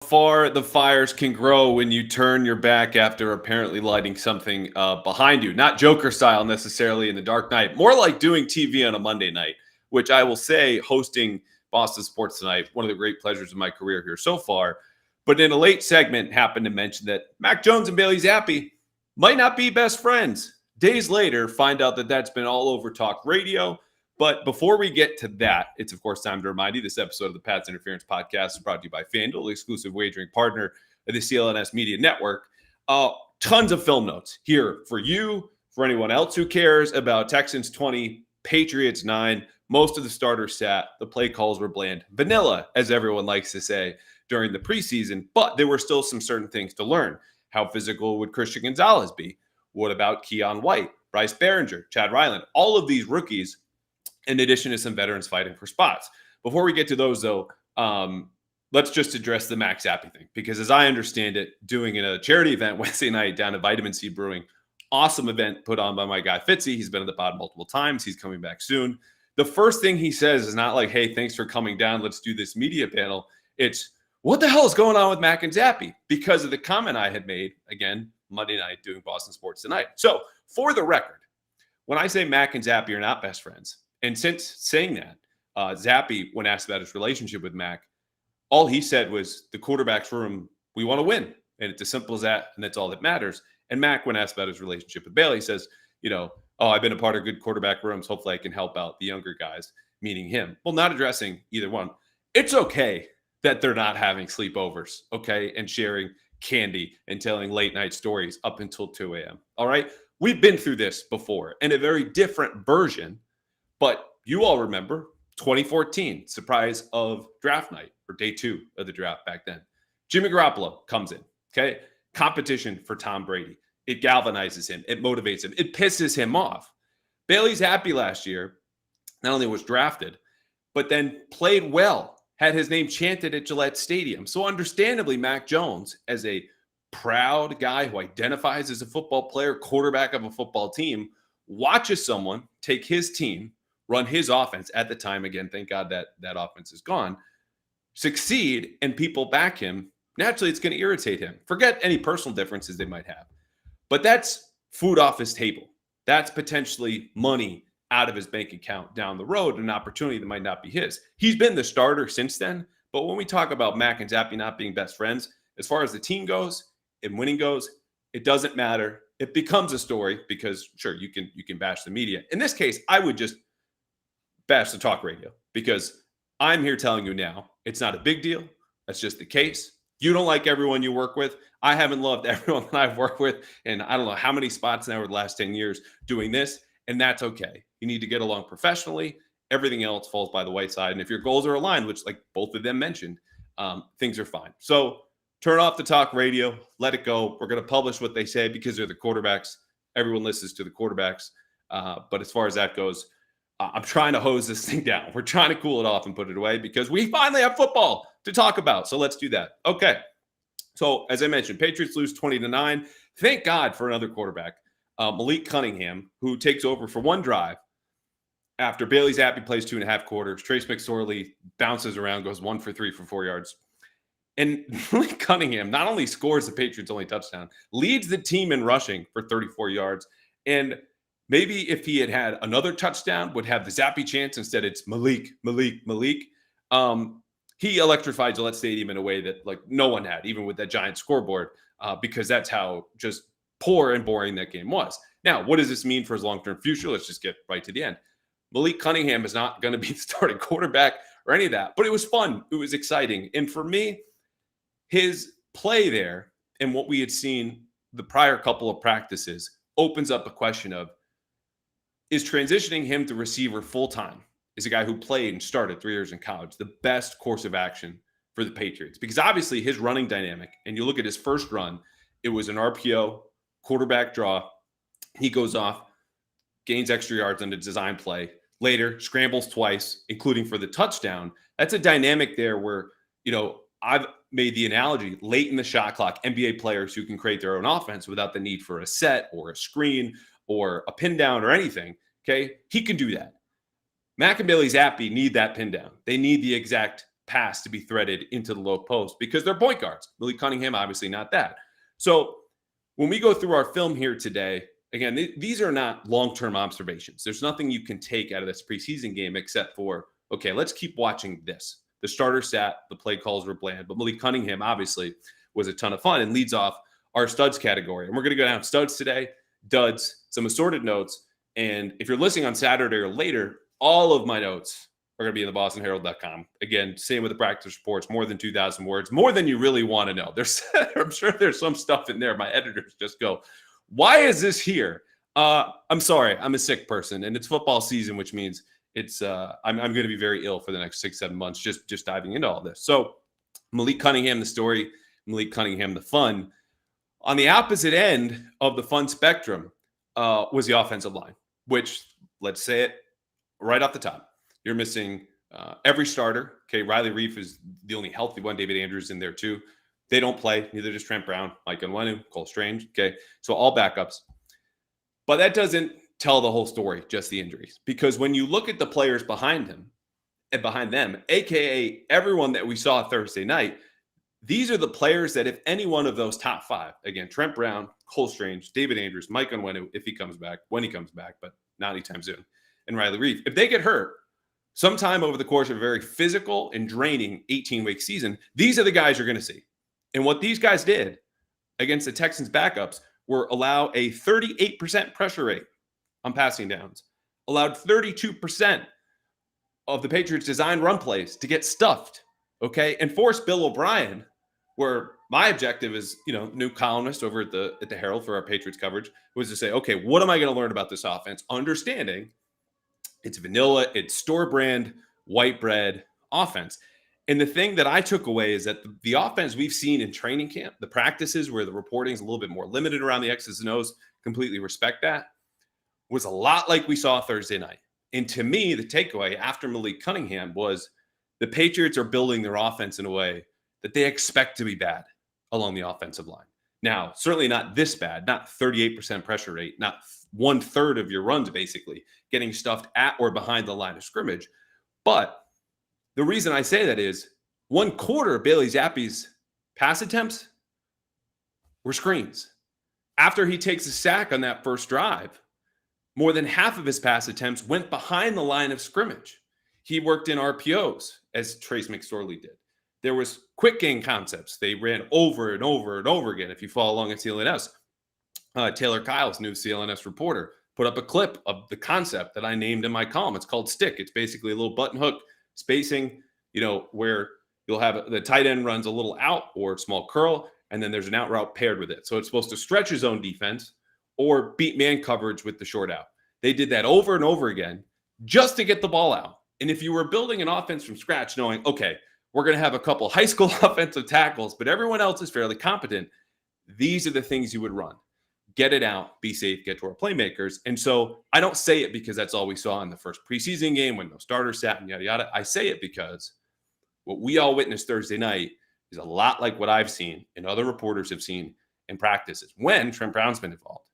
far the fires can grow when you turn your back after apparently lighting something behind you. Not Joker style necessarily in the Dark Knight, more like doing TV on a Monday night, which I will say, hosting Boston Sports Tonight, one of the great pleasures of my career here so far. But in a late segment, happened to mention that Mac Jones and Bailey Zappe might not be best friends. Days later, find out that that's been all over talk radio. But before we get to that, it's of course time to remind you this episode of the Pats Interference Podcast is brought to you by Fanduel, the exclusive wagering partner of the CLNS Media Network. Tons of film notes here for you, for anyone else who cares about Texans 20, Patriots 9. Most of the starters sat. The play calls were bland. Vanilla, as everyone likes to say, during the preseason. But there were still some certain things to learn. How physical would Christian Gonzalez be? What about Keion White, Bryce Behringer, Chad Ryland? All of these rookies, in addition to some veterans fighting for spots. Before we get to those, though, let's just address the Mac-Zappe thing. Because as I understand it, doing a charity event Wednesday night down at Vitamin C Brewing, awesome event put on by my guy Fitzy. He's been at the pod multiple times. He's coming back soon. The first thing he says is not like, hey, thanks for coming down. Let's do this media panel. It's, what the hell is going on with Mac and Zappe? Because of the comment I had made, again, Monday night doing Boston Sports Tonight. So for the record, when I say Mac and Zappe are not best friends, and since saying that, Zappe, when asked about his relationship with Mac, all he said was, the quarterback's room, we want to win. And it's as simple as that, and that's all that matters. And Mac, when asked about his relationship with Bailey, says, I've been a part of good quarterback rooms. Hopefully I can help out the younger guys, meaning him. Well, not addressing either one. It's okay that they're not having sleepovers, okay, and sharing candy and telling late night stories up until 2 a.m. All right? We've been through this before in a very different version, but you all remember 2014, surprise of draft night, or day 2 of the draft back then. Jimmy Garoppolo comes in, okay? Competition for Tom Brady. It galvanizes him. It motivates him. It pisses him off. Bailey Zappe last year not only was drafted, but then played well, had his name chanted at Gillette Stadium. So understandably, Mac Jones, as a proud guy who identifies as a football player, quarterback of a football team, watches someone take his team, run his offense at the time, again, thank God that offense is gone, succeed, and people back him. Naturally, it's going to irritate him. Forget any personal differences they might have. But that's food off his table. That's potentially money out of his bank account down the road, an opportunity that might not be his. He's been the starter since then. But when we talk about Mac and Zappe not being best friends, as far as the team goes and winning goes, it doesn't matter. It becomes a story because, sure, you can bash the media. In this case, I would just bash the talk radio because I'm here telling you now, it's not a big deal. That's just the case. You don't like everyone you work with. I haven't loved everyone that I've worked with. And I don't know how many spots now over the last 10 years doing this. And that's okay. You need to get along professionally. Everything else falls by the wayside. And if your goals are aligned, which like both of them mentioned, things are fine. So turn off the talk radio. Let it go. We're going to publish what they say because they're the quarterbacks. Everyone listens to the quarterbacks. But as far as that goes, I'm trying to hose this thing down. We're trying to cool it off and put it away because we finally have football to talk about. So let's do that. Okay. So as I mentioned, Patriots lose 20-9. Thank God for another quarterback, Malik Cunningham, who takes over for one drive after Bailey Zappe plays 2.5 quarters. Trace McSorley bounces around, goes 1 for 3 for 4 yards. And Malik Cunningham not only scores the Patriots' only touchdown, leads the team in rushing for 34 yards. And maybe if he had another touchdown, would have the Zappe chance. Instead, it's Malik, Malik, Malik. He electrified Gillette Stadium in a way that like no one had, even with that giant scoreboard, because that's how just poor and boring that game was. Now, what does this mean for his long-term future? Let's just get right to the end. Malik Cunningham is not going to be the starting quarterback or any of that, but it was fun. It was exciting. And for me, his play there and what we had seen the prior couple of practices opens up a question of, is transitioning him to receiver full-time, is a guy who played and started 3 years in college, the best course of action for the Patriots? Because obviously his running dynamic, and you look at his first run, it was an RPO, quarterback draw. He goes off, gains extra yards on the design play. Later, scrambles twice, including for the touchdown. That's a dynamic there where, I've made the analogy late in the shot clock, NBA players who can create their own offense without the need for a set or a screen or a pin down or anything. Okay. He can do that. Mac and Bailey Zappe need that pin down. They need the exact pass to be threaded into the low post because they're point guards. Malik Cunningham, obviously not that. So when we go through our film here today, again, these are not long-term observations. There's nothing you can take out of this preseason game except for, okay, let's keep watching this. The starter sat, the play calls were bland, but Malik Cunningham obviously was a ton of fun and leads off our studs category. And we're going to go down studs today, duds, some assorted notes. And if you're listening on Saturday or later, all of my notes are going to be in the bostonherald.com. Again, same with the practice reports, more than 2,000 words, more than you really want to know. I'm sure there's some stuff in there. My editors just go, why is this here? I'm sorry, I'm a sick person, and it's football season, which means it's I'm going to be very ill for the next 6-7 months just diving into all this. So Malik Cunningham, the story, Malik Cunningham, the fun. On the opposite end of the fun spectrum was the offensive line, which, let's say it right off the top, you're missing every starter. Okay, Riley Reiff is the only healthy one. David Andrews in there too. They don't play. Neither does Trent Brown, Mike Onwenu, Cole Strange. Okay, so all backups. But that doesn't tell the whole story, just the injuries. Because when you look at the players behind him and behind them, aka everyone that we saw Thursday night, these are the players that if any one of those top five, again, Trent Brown, Cole Strange, David Andrews, Mike Onwenu, if he comes back, when he comes back, but not anytime soon, and Riley Reiff, if they get hurt sometime over the course of a very physical and draining 18-week season, these are the guys you're going to see. And what these guys did against the Texans backups were allow a 38% pressure rate on passing downs, allowed 32% of the Patriots' designed run plays to get stuffed, okay, and forced Bill O'Brien, where my objective as, new columnist over at the Herald for our Patriots coverage, was to say, okay, what am I going to learn about this offense? Understanding it's vanilla, it's store brand, white bread offense. And the thing that I took away is that the offense we've seen in training camp, the practices where the reporting is a little bit more limited around the X's and O's, completely respect that, was a lot like we saw Thursday night. And to me, the takeaway after Malik Cunningham was the Patriots are building their offense in a way that they expect to be bad along the offensive line. Now, certainly not this bad, not 38% pressure rate, not 1/3 of your runs basically getting stuffed at or behind the line of scrimmage. But the reason I say that is 1/4 of Bailey Zappe's pass attempts were screens. After he takes a sack on that first drive, more than half of his pass attempts went behind the line of scrimmage. He worked in RPOs, as Trace McSorley did. There was quick game concepts. They ran over and over and over again. If you follow along at CLNS, Taylor Kyles, new CLNS reporter, put up a clip of the concept that I named in my column. It's called stick. It's basically a little button hook spacing, where you'll have the tight end runs a little out or small curl, and then there's an out route paired with it. So it's supposed to stretch his own defense or beat man coverage with the short out. They did that over and over again just to get the ball out. And if you were building an offense from scratch, knowing, okay, we're going to have a couple high school offensive tackles, but everyone else is fairly competent, these are the things you would run. Get it out, be safe, get to our playmakers. And so I don't say it because that's all we saw in the first preseason game when no starters sat and yada, yada. I say it because what we all witnessed Thursday night is a lot like what I've seen and other reporters have seen in practices when Trent Brown's been involved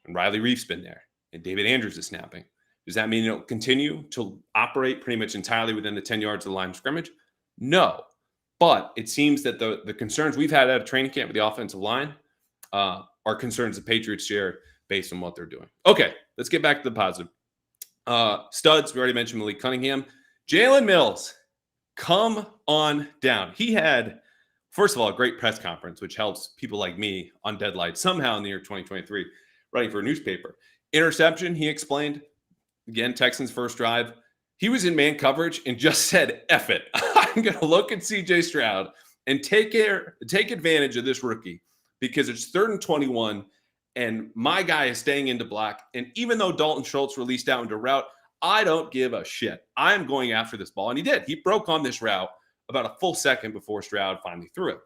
and Riley Reiff's been there and David Andrews is snapping. Does that mean it'll continue to operate pretty much entirely within the 10 yards of the line of scrimmage? No. But it seems that the concerns we've had at a training camp with the offensive line are concerns the Patriots share based on what they're doing. Okay, let's get back to the positive. Studs, we already mentioned Malik Cunningham. Jalen Mills, come on down. He had, first of all, a great press conference, which helps people like me on deadline somehow in the year 2023, writing for a newspaper. Interception, he explained. Again, Texans' first drive. He was in man coverage and just said, F it. I'm going to look at CJ Stroud and take advantage of this rookie because it's 3rd and 21 and my guy is staying into block. And even though Dalton Schultz released out into route, I don't give a shit. I'm going after this ball. And he did. He broke on this route about a full second before Stroud finally threw it.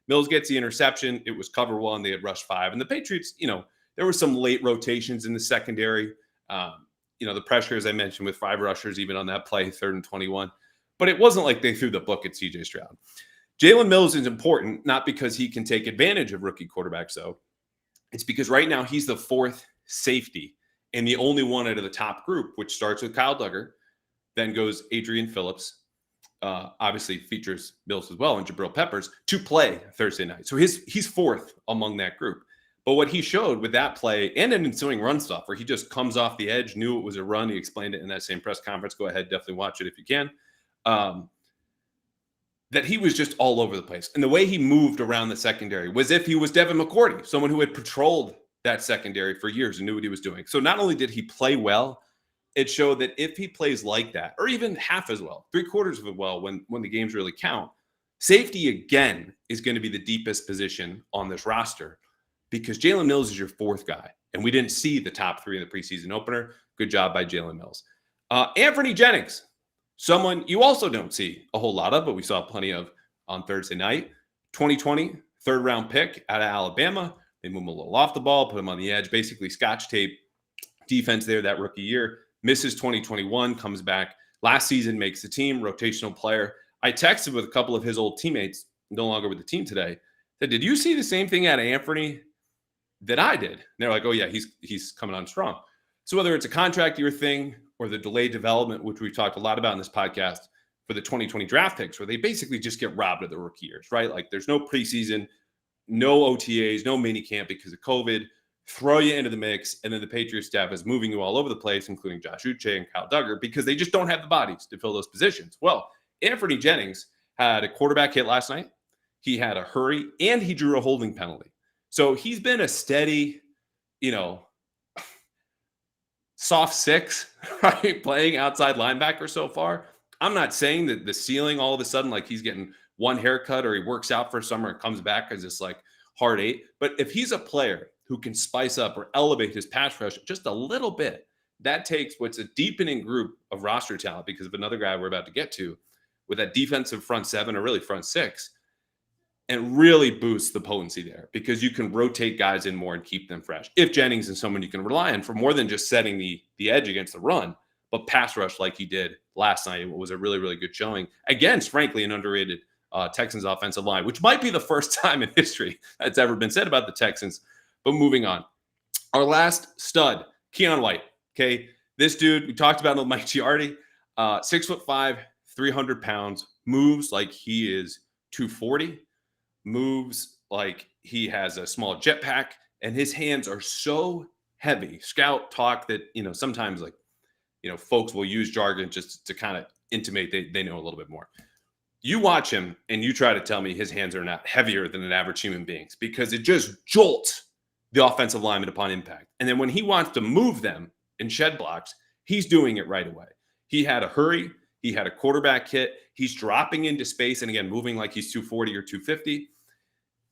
Mills gets the interception. It was cover 1. They had rushed 5. And the Patriots, there were some late rotations in the secondary. The pressure, as I mentioned, with 5 rushers, even on that play, 3rd and 21. But it wasn't like they threw the book at CJ Stroud. Jalen Mills is important, not because he can take advantage of rookie quarterbacks, though. It's because right now he's the 4th safety and the only one out of the top group, which starts with Kyle Duggar, then goes Adrian Phillips, obviously features Mills as well and Jabril Peppers, to play Thursday night. So he's fourth among that group. But what he showed with that play and an ensuing run stuff where he just comes off the edge, knew it was a run. He explained it in that same press conference. Go ahead, definitely watch it if you can. That he was just all over the place. And the way he moved around the secondary was if he was Devin McCourty, someone who had patrolled that secondary for years and knew what he was doing. So not only did he play well, it showed that if he plays like that, or even half as well, 3/4 of it well, when the games really count, safety again is going to be the deepest position on this roster because Jalen Mills is your fourth guy. And we didn't see the top three in the preseason opener. Good job by Jalen Mills. Anthony Jennings, someone you also don't see a whole lot of, but we saw plenty of on Thursday night. 2020, third-round pick out of Alabama. They move him a little off the ball, put him on the edge, basically scotch tape defense there that rookie year. Misses 2021, comes back. Last season, makes the team, rotational player. I texted with a couple of his old teammates, no longer with the team today, said, did you see the same thing out of Anthony that I did? And they're like, oh, yeah, he's coming on strong. So whether it's a contract year thing or the delayed development, which we've talked a lot about in this podcast for the 2020 draft picks, where they basically just get robbed of the rookie years, right? Like there's no preseason, no OTAs, no mini camp because of COVID. Throw you into the mix, and then the Patriots staff is moving you all over the place, including Josh Uche and Kyle Duggar, because they just don't have the bodies to fill those positions. Well, Anthony Jennings had a quarterback hit last night. He had a hurry, and he drew a holding penalty. So he's been a steady, soft six, right? Playing outside linebacker so far. I'm not saying that the ceiling all of a sudden, like he's getting one haircut or he works out for summer and comes back as this like hard eight. But if he's a player who can spice up or elevate his pass rush just a little bit, that takes what's a deepening group of roster talent because of another guy we're about to get to with that defensive front seven or really front six, and really boosts the potency there because you can rotate guys in more and keep them fresh. If Jennings is someone you can rely on for more than just setting the edge against the run, but pass rush like he did last night, it was a really, really good showing against, frankly, an underrated Texans offensive line, which might be the first time in history that's ever been said about the Texans. But moving on, our last stud, Keion White. Okay, this dude, we talked about him with Mike Giardi, 6'5", 300 pounds, moves like he is 240, moves like he has a small jetpack, and his hands are so heavy. Scout talk that, sometimes folks will use jargon just to kind of intimate they know a little bit more. You watch him and you try to tell me his hands are not heavier than an average human being's because it just jolts the offensive lineman upon impact. And then when he wants to move them and shed blocks, he's doing it right away. He had a hurry. He had a quarterback hit. He's dropping into space and, again, moving like he's 240 or 250.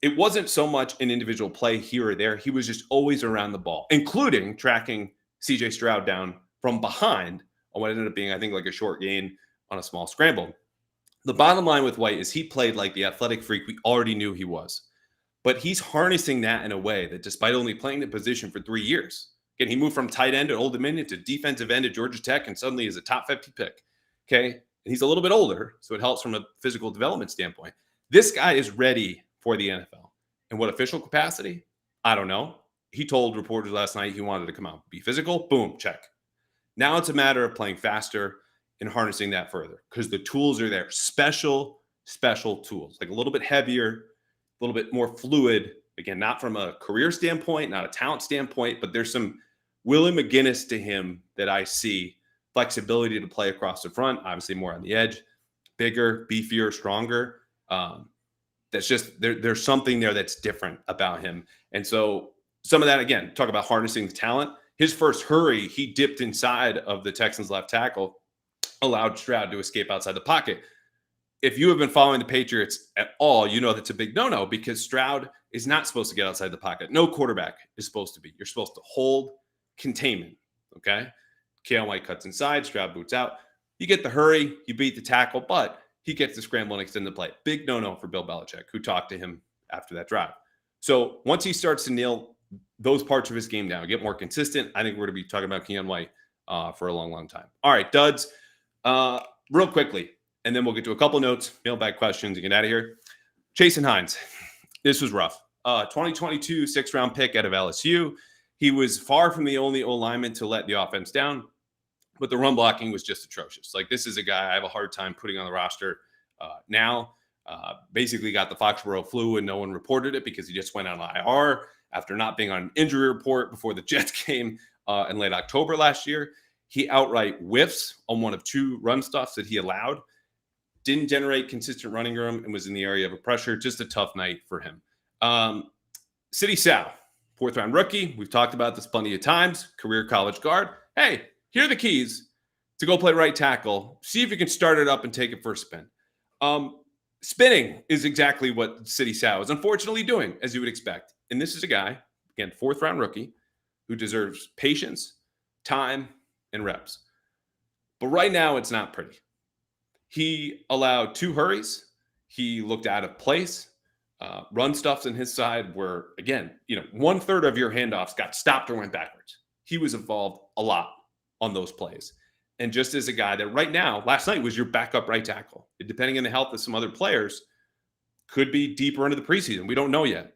It wasn't so much an individual play here or there. He was just always around the ball, including tracking C.J. Stroud down from behind on what ended up being, I think, like a short gain on a small scramble. The bottom line with White is he played like the athletic freak we already knew he was. But he's harnessing that in a way that despite only playing the position for 3 years, again, he moved from tight end at Old Dominion to defensive end at Georgia Tech and suddenly is a top 50 pick. Okay. And he's a little bit older, so it helps from a physical development standpoint. This guy is ready for the NFL. In what official capacity? I don't know. He told reporters last night he wanted to come out, be physical. Boom, check. Now it's a matter of playing faster and harnessing that further because the tools are there. Special tools, like a little bit heavier, a little bit more fluid. Again, not from a career standpoint, not a talent standpoint, but there's some Willie McGinnis to him that I see. Flexibility to play across the front, obviously more on the edge, bigger, beefier, stronger. That's just, there's something there that's different about him. And so some of that, again, talk about harnessing the talent. His first hurry, he dipped inside of the Texans left tackle, allowed Stroud to escape outside the pocket. If you have been following the Patriots at all, you know that's a big no-no because Stroud is not supposed to get outside the pocket. No quarterback is supposed to be. You're supposed to hold containment, okay? Keion White cuts inside, Stroud boots out. You get the hurry, you beat the tackle, but he gets the scramble and extend the play. Big no-no for Bill Belichick, who talked to him after that drive. So once he starts to nail those parts of his game down, get more consistent, I think we're going to be talking about Keion White for a long, long time. All right, duds, real quickly, and then we'll get to a couple notes, mailbag questions, and get out of here. Jason Hines, this was rough. 2022 sixth-round pick out of LSU. He was far from the only O-lineman to let the offense down. but the run blocking was just atrocious. Like, this is a guy I have a hard time putting on the roster now. Basically got the Foxborough flu and no one reported it because he just went on IR after not being on an injury report before the Jets game in late October last year. He outright whiffs on one of 2 run stuffs that he allowed. Didn't generate consistent running room and was in the area of a pressure. Just a tough night for him. City Sal, 4th round rookie. We've talked about this plenty of times. Career college guard. Hey, here are the keys to go play right tackle. See if you can start it up and take it for a spin. Spinning is exactly what City Sal is unfortunately doing, as you would expect. And this is a guy, again, 4th round rookie, who deserves patience, time, and reps. But right now, it's not pretty. He allowed 2 hurries. He looked out of place. Run stuffs on his side were, again, 1/3 of your handoffs got stopped or went backwards. He was involved a lot on those plays. And just as a guy that right now, last night was your backup right tackle, depending on the health of some other players, could be deeper into the preseason. We don't know yet.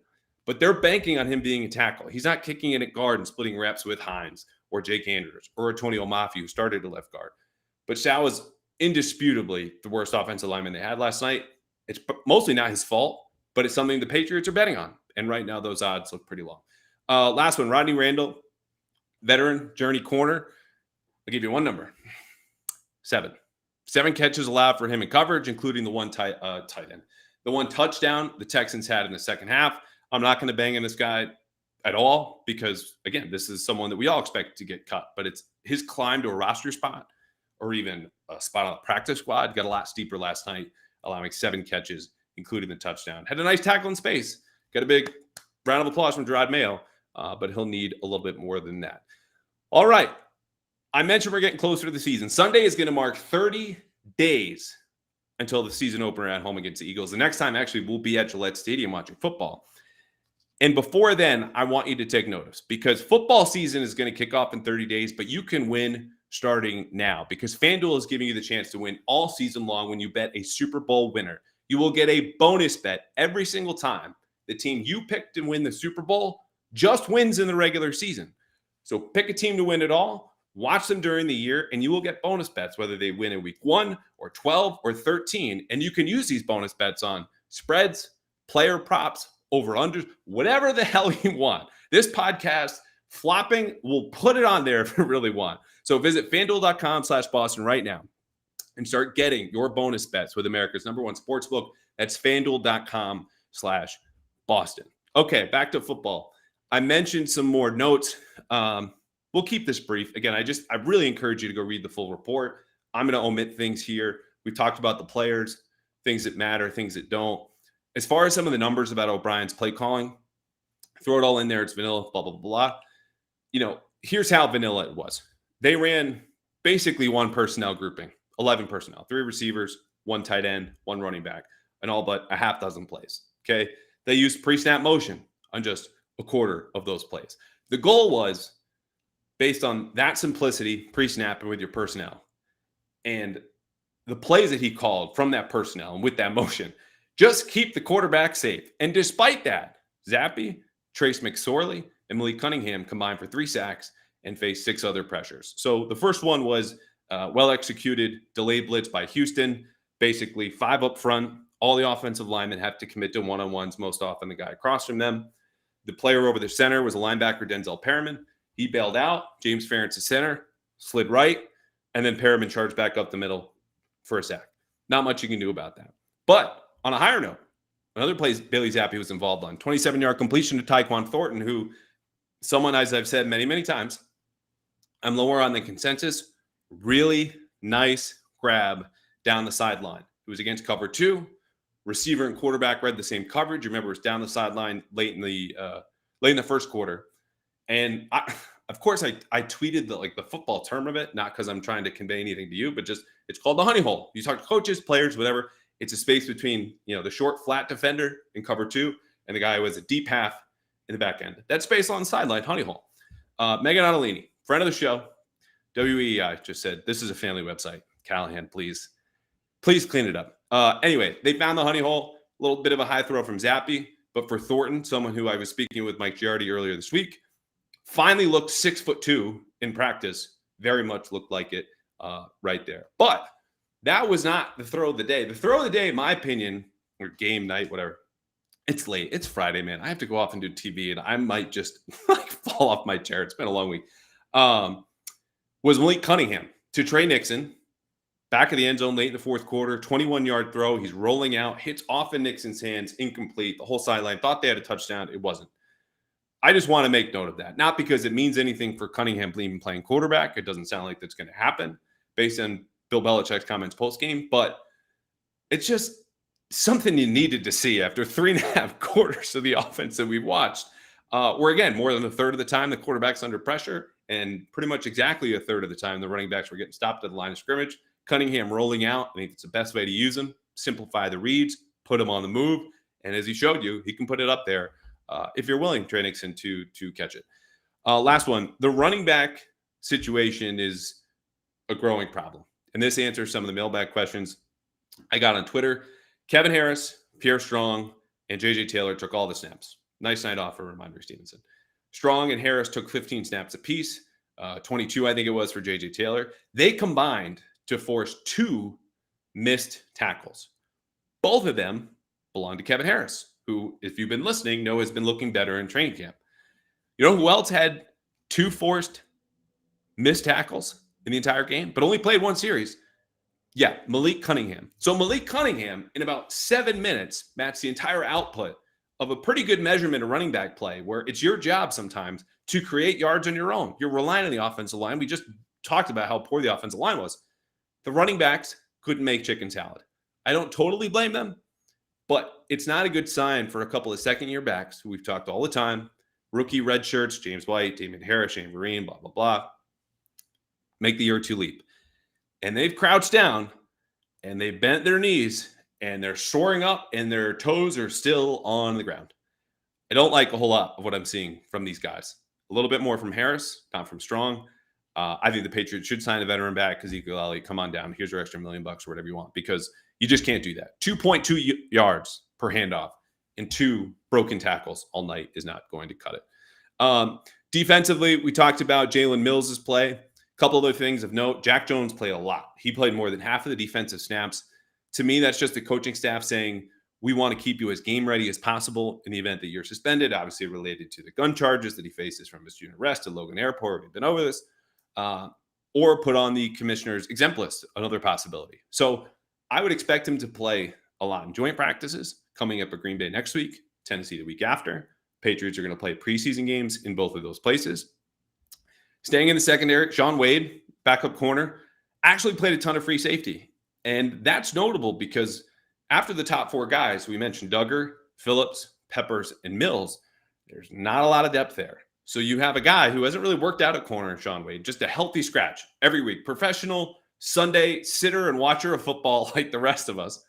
But they're banking on him being a tackle. He's not kicking in at guard and splitting reps with Hines or Jake Andrews or Antonio Mafi, who started at left guard. But Sal was indisputably the worst offensive lineman they had last night. It's mostly not his fault, but it's something the Patriots are betting on. And right now, those odds look pretty low. Last one, Rodney Randall, veteran, journey corner. I'll give you one number. 7. 7 catches allowed for him in coverage, including the one tight end. The one touchdown the Texans had in the second half. I'm not going to bang on this guy at all because, again, this is someone that we all expect to get cut. But it's his climb to a roster spot or even a spot on the practice squad got a lot steeper last night, allowing 7 catches, including the touchdown. Had a nice tackle in space. Got a big round of applause from Gerard Mayo, but he'll need a little bit more than that. All right. I mentioned we're getting closer to the season. Sunday is going to mark 30 days until the season opener at home against the Eagles. The next time, actually, we'll be at Gillette Stadium watching football. And before then, I want you to take notice because football season is going to kick off in 30 days, but you can win starting now because Fanduel is giving you the chance to win all season long when you bet a Super Bowl winner. You will get a bonus bet every single time the team you picked to win the Super Bowl just wins in the regular season. So pick a team to win it all. Watch them during the year, and you will get bonus bets, whether they win in week 1 or 12 or 13. And you can use these bonus bets on spreads, player props, over-unders, whatever the hell you want. This podcast, flopping, we'll put it on there if you really want. So visit FanDuel.com/Boston right now and start getting your bonus bets with America's #1 sportsbook. That's FanDuel.com/Boston. Okay, back to football. I mentioned some more notes. We'll keep this brief. Again, I really encourage you to go read the full report. I'm going to omit things here. We talked about the players, things that matter, things that don't. As far as some of the numbers about O'Brien's play calling, throw it all in there. It's vanilla, blah, blah, blah. Here's how vanilla it was. They ran basically one personnel grouping, 11 personnel, 3 receivers, 1 tight end, 1 running back, and all but a half dozen plays. Okay. They used pre-snap motion on just a quarter of those plays. The goal was, based on that simplicity, pre-snap and with your personnel, and the plays that he called from that personnel and with that motion, just keep the quarterback safe. And despite that, Zappe, Trace McSorley, and Malik Cunningham combined for 3 sacks and faced 6 other pressures. So the first one was well-executed, delayed blitz by Houston, basically 5 up front. All the offensive linemen have to commit to one-on-ones, most often the guy across from them. The player over the center was a linebacker, Denzel Perriman. He bailed out. James Ferentz, the center, slid right, and then Perriman charged back up the middle for a sack. Not much you can do about that. But on a higher note, another play Bailey Zappe was involved on, 27-yard completion to Tyquan Thornton, who, someone, as I've said many, many times, I'm lower on the consensus. Really nice grab down the sideline. It was against cover 2. Receiver and quarterback read the same coverage. Remember, it was down the sideline late in the first quarter. And of course, I tweeted the football term of it, not because I'm trying to convey anything to you, but just it's called the honey hole. You talk to coaches, players, whatever. It's a space between the short, flat defender in cover 2 and the guy who has a deep half in the back end. That space on the sideline, honey hole. Megan Ottolini, friend of the show, WEI, just said, this is a family website. Callahan, please clean it up. Anyway, they found the honey hole, a little bit of a high throw from Zappe, but for Thornton, someone who I was speaking with Mike Giardi earlier this week, finally looked 6'2" in practice, very much looked like it right there. But that was not the throw of the day. The throw of the day, in my opinion, or game night, whatever. It's late. It's Friday, man. I have to go off and do TV, and I might just like fall off my chair. It's been a long week. Was Malik Cunningham to Trey Nixon, back of the end zone late in the fourth quarter, 21-yard throw. He's rolling out, hits off in Nixon's hands, incomplete. The whole sideline thought they had a touchdown. It wasn't. I just want to make note of that. Not because it means anything for Cunningham even playing quarterback. It doesn't sound like that's going to happen based on Bill Belichick's comments post-game, but it's just something you needed to see after 3.5 quarters of the offense that we've watched, where, again, more than a third of the time the quarterback's under pressure, and pretty much exactly a third of the time the running backs were getting stopped at the line of scrimmage. Cunningham rolling out. I think it's the best way to use him. Simplify the reads, put him on the move, and as he showed you, he can put it up there if you're willing, Trey Nixon, to catch it. Last one, the running back situation is a growing problem, and this answers some of the mailbag questions I got on Twitter. Kevin Harris, Pierre Strong, and J.J. Taylor took all the snaps. Nice night off for Ramondre Stevenson. Strong and Harris took 15 snaps apiece, 22, I think it was, for J.J. Taylor. They combined to force 2 missed tackles. Both of them belong to Kevin Harris, who, if you've been listening, know has been looking better in training camp. You know who else had 2 forced missed tackles in the entire game, but only played 1 series? Yeah, Malik Cunningham. So Malik Cunningham, in about 7 minutes, matched the entire output of a pretty good measurement of running back play, where it's your job sometimes to create yards on your own. You're relying on the offensive line. We just talked about how poor the offensive line was. The running backs couldn't make chicken salad. I don't totally blame them, but it's not a good sign for a couple of second-year backs who we've talked all the time. Rookie red shirts, James White, Damon Harris, Shane Vereen, blah, blah, blah. Make the year 2 leap. And they've crouched down, and they've bent their knees, and they're soaring up, and their toes are still on the ground. I don't like a whole lot of what I'm seeing from these guys. A little bit more from Harris, not from Strong. I think the Patriots should sign a veteran back. Ezekiel Elliott, come on down. Here's your extra $1 million or whatever you want, because you just can't do that. 2.2 yards per handoff and 2 broken tackles all night is not going to cut it. Defensively, we talked about Jalen Mills' play. Couple other things of note. Jack Jones played a lot. He played more than half of the defensive snaps. To me, that's just the coaching staff saying, we want to keep you as game ready as possible in the event that you're suspended, obviously related to the gun charges that he faces from his June arrest at Logan Airport. We've been over this. Or put on the commissioner's exempt list, another possibility. So I would expect him to play a lot in joint practices coming up at Green Bay next week, Tennessee the week after. Patriots are going to play preseason games in both of those places. Staying in the secondary, Shaun Wade, backup corner, actually played a ton of free safety. And that's notable because after the top 4 guys, we mentioned Duggar, Phillips, Peppers, and Mills, there's not a lot of depth there. So you have a guy who hasn't really worked out at corner in Shaun Wade, just a healthy scratch every week. Professional, Sunday sitter and watcher of football like the rest of us.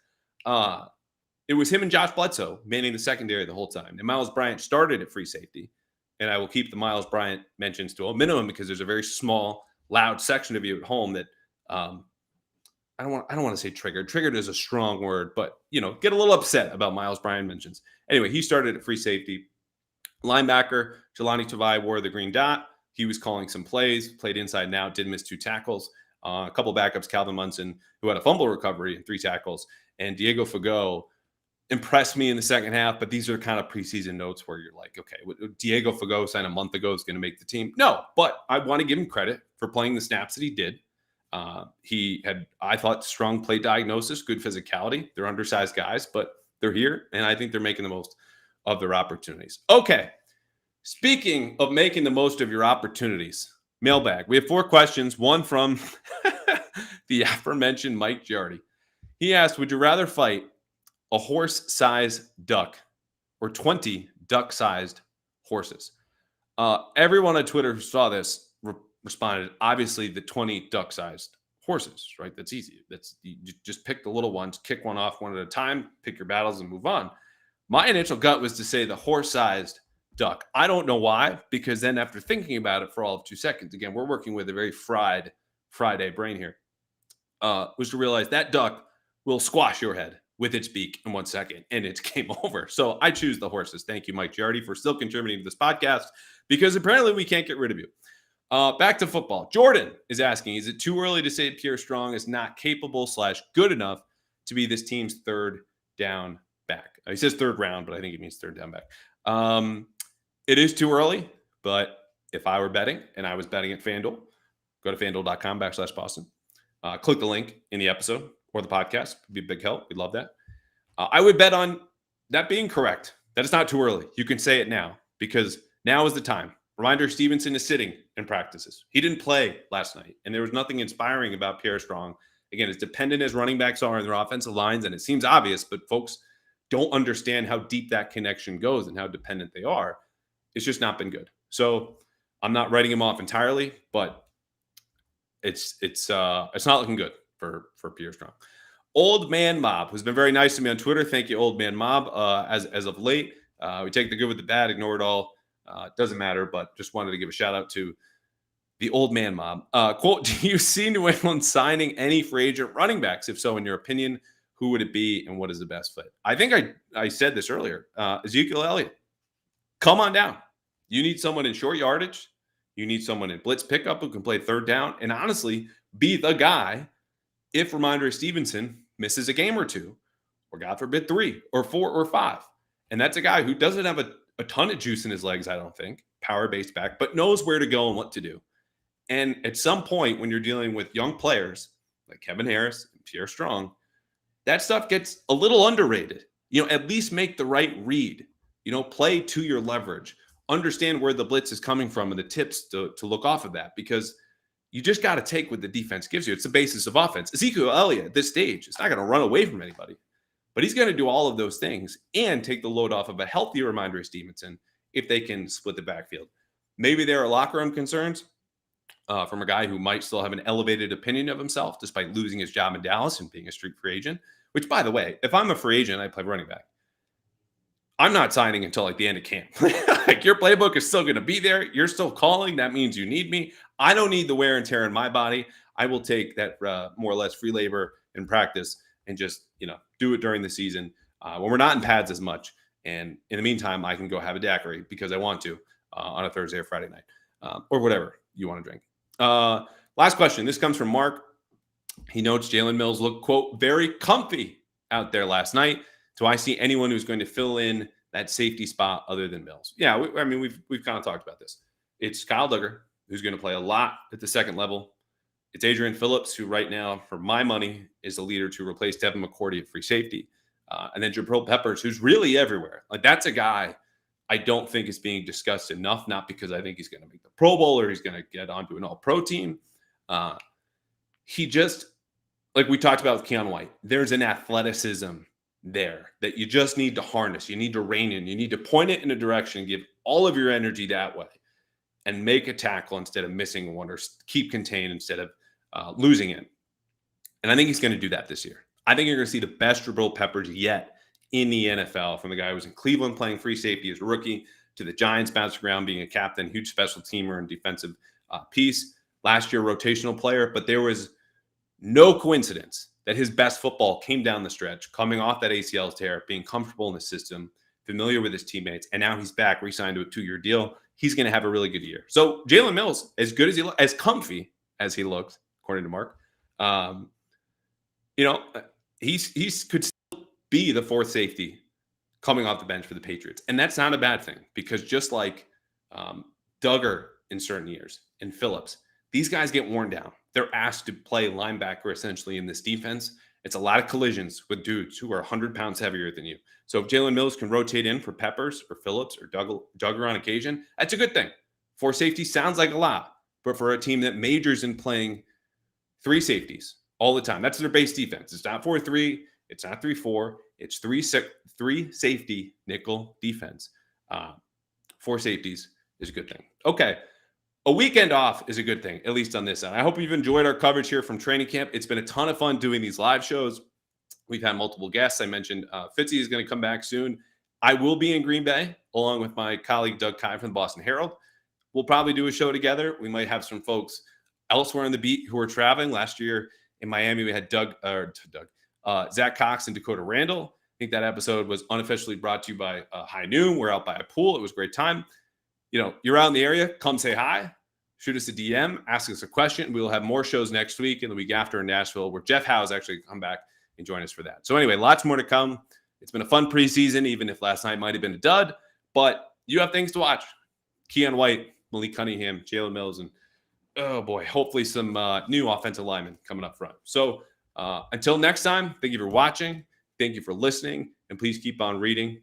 It was him and Josh Bledsoe manning the secondary the whole time. And Miles Bryant started at free safety. And I will keep the Miles Bryant mentions to a minimum because there's a very small, loud section of you at home that I don't want to say triggered. Triggered is a strong word, but get a little upset about Miles Bryant mentions. Anyway, he started at free safety. Linebacker, Jelani Tavai wore the green dot. He was calling some plays, played inside and out, did miss 2 tackles. A couple backups, Calvin Munson, who had a fumble recovery and 3 tackles, and Diego Fagot impressed me in the second half, but these are kind of preseason notes where you're like, okay, Diego Fagot signed a month ago is going to make the team. No, but I want to give him credit for playing the snaps that he did. He had, I thought, strong play diagnosis, good physicality. They're undersized guys, but they're here, and I think they're making the most of their opportunities. Okay, speaking of making the most of your opportunities, mailbag. We have 4 questions, one from the aforementioned Mike Giardi. He asked, would you rather fight a horse-sized duck or 20 duck-sized horses? Everyone on Twitter who saw this responded, obviously, the 20 duck-sized horses, right? That's easy. You just pick the little ones, kick one off one at a time, pick your battles, and move on. My initial gut was to say the horse-sized duck. I don't know why, because then after thinking about it for all of 2 seconds, again, we're working with a very Friday brain here, was to realize that duck will squash your head with its beak in 1 second, and it's game over. So I choose the horses. Thank you, Mike Giardi, for still contributing to this podcast, because apparently we can't get rid of you. Back to football. Jordan is asking, is it too early to say Pierre Strong is not capable / good enough to be this team's third down back? He says third round, but I think he means third down back. It is too early, but if I were betting and I was betting at Fanduel, go to fanduel.com/Boston. Click the link in the episode or the podcast. It'd be a big help. We'd love that. I would bet on that being correct. That it's not too early. You can say it now because now is the time. Reminder, Stevenson is sitting in practices. He didn't play last night, and there was nothing inspiring about Pierre Strong. Again, as dependent as running backs are in their offensive lines, and it seems obvious, but folks don't understand how deep that connection goes and how dependent they are. It's just not been good. So I'm not writing him off entirely, but it's not looking good for Pierre Strong. Old Man Mob, who's been very nice to me on Twitter. Thank you, Old Man Mob. As of late, we take the good with the bad, ignore it all. Doesn't matter, but just wanted to give a shout out to the Old Man Mob. Quote, do you see New England signing any free agent running backs? If so, in your opinion, who would it be and what is the best fit? I think I said this earlier. Ezekiel Elliott, come on down. You need someone in short yardage. You need someone in blitz pickup who can play third down and honestly be the guy if Ramondre Stevenson misses a game or two, or God forbid 3 or 4 or 5. And that's a guy who doesn't have a ton of juice in his legs, I don't think, power-based back, but knows where to go and what to do. And at some point when you're dealing with young players like Kevin Harris and Pierre Strong, that stuff gets a little underrated. At least make the right read. Play to your leverage. Understand where the blitz is coming from and the tips to look off of that, because you just got to take what the defense gives you. It's the basis of offense. Ezekiel Elliott at this stage is not going to run away from anybody, but he's going to do all of those things and take the load off of a healthier Ramondre Stevenson if they can split the backfield. Maybe there are locker room concerns from a guy who might still have an elevated opinion of himself despite losing his job in Dallas and being a street free agent, which, by the way, if I'm a free agent, I play running back. I'm not signing until like the end of camp. Like, your playbook is still going to be there. You're still calling. That means you need me. I don't need the wear and tear in my body. I will take that more or less free labor in practice and just, do it during the season when we're not in pads as much. And in the meantime, I can go have a daiquiri because I want to on a Thursday or Friday night or whatever you want to drink. Last question. This comes from Mark. He notes Jalen Mills looked, quote, very comfy out there last night. Do I see anyone who's going to fill in that safety spot other than Mills? Yeah, we've kind of talked about this. It's Kyle Duggar, who's going to play a lot at the second level. It's Adrian Phillips, who right now, for my money, is the leader to replace Devin McCourty at free safety. And then Jabril Peppers, who's really everywhere. Like, that's a guy I don't think is being discussed enough, not because I think he's going to make the Pro Bowl or he's going to get onto an all-pro team. He just, like we talked about with Keion White, there's an athleticism there that you just need to harness. You need to rein in. You need to point it in a direction, give all of your energy that way, and make a tackle instead of missing one, or keep contained instead of losing it. And I think he's going to do that this year. I think you're going to see the best Jabril Peppers yet in the NFL, from the guy who was in Cleveland playing free safety as a rookie to the Giants bouncing around being a captain, huge special teamer and defensive piece. Last year, rotational player, but there was no coincidence that his best football came down the stretch, coming off that ACL tear, being comfortable in the system, familiar with his teammates, and now he's back, re-signed to a 2-year deal. He's going to have a really good year. So Jalen Mills, as good as he looks, as comfy as he looks, according to Mark, he's could still be the fourth safety coming off the bench for the Patriots, and that's not a bad thing, because just like Duggar in certain years and Phillips, these guys get worn down. They're asked to play linebacker essentially in this defense. It's a lot of collisions with dudes who are 100 pounds heavier than you. So if Jalen Mills can rotate in for Peppers or Phillips or Duggar on occasion, that's a good thing. 4 safeties sounds like a lot, but for a team that majors in playing 3 safeties all the time, that's their base defense. It's not 4-3. It's not 3-4. It's 3 safety nickel defense. 4 safeties is a good thing. Okay. A weekend off is a good thing, at least on this end. I hope you've enjoyed our coverage here from training camp. It's been a ton of fun doing these live shows. We've had multiple guests. I mentioned Fitzy is going to come back soon. I will be in Green Bay, along with my colleague Doug Kei from the Boston Herald. We'll probably do a show together. We might have some folks elsewhere on the beat who are traveling. Last year in Miami, we had Zach Cox and Dakota Randall. I think that episode was unofficially brought to you by High Noon. We're out by a pool. It was a great time. You're out in the area, come say hi, shoot us a DM, ask us a question. We will have more shows next week and the week after in Nashville, where Jeff Howe's actually come back and join us for that. So anyway, lots more to come. It's been a fun preseason, even if last night might have been a dud, but you have things to watch. Keion White, Malik Cunningham, Jalen Mills, and oh boy, hopefully some new offensive linemen coming up front. So until next time, thank you for watching. Thank you for listening. And please keep on reading.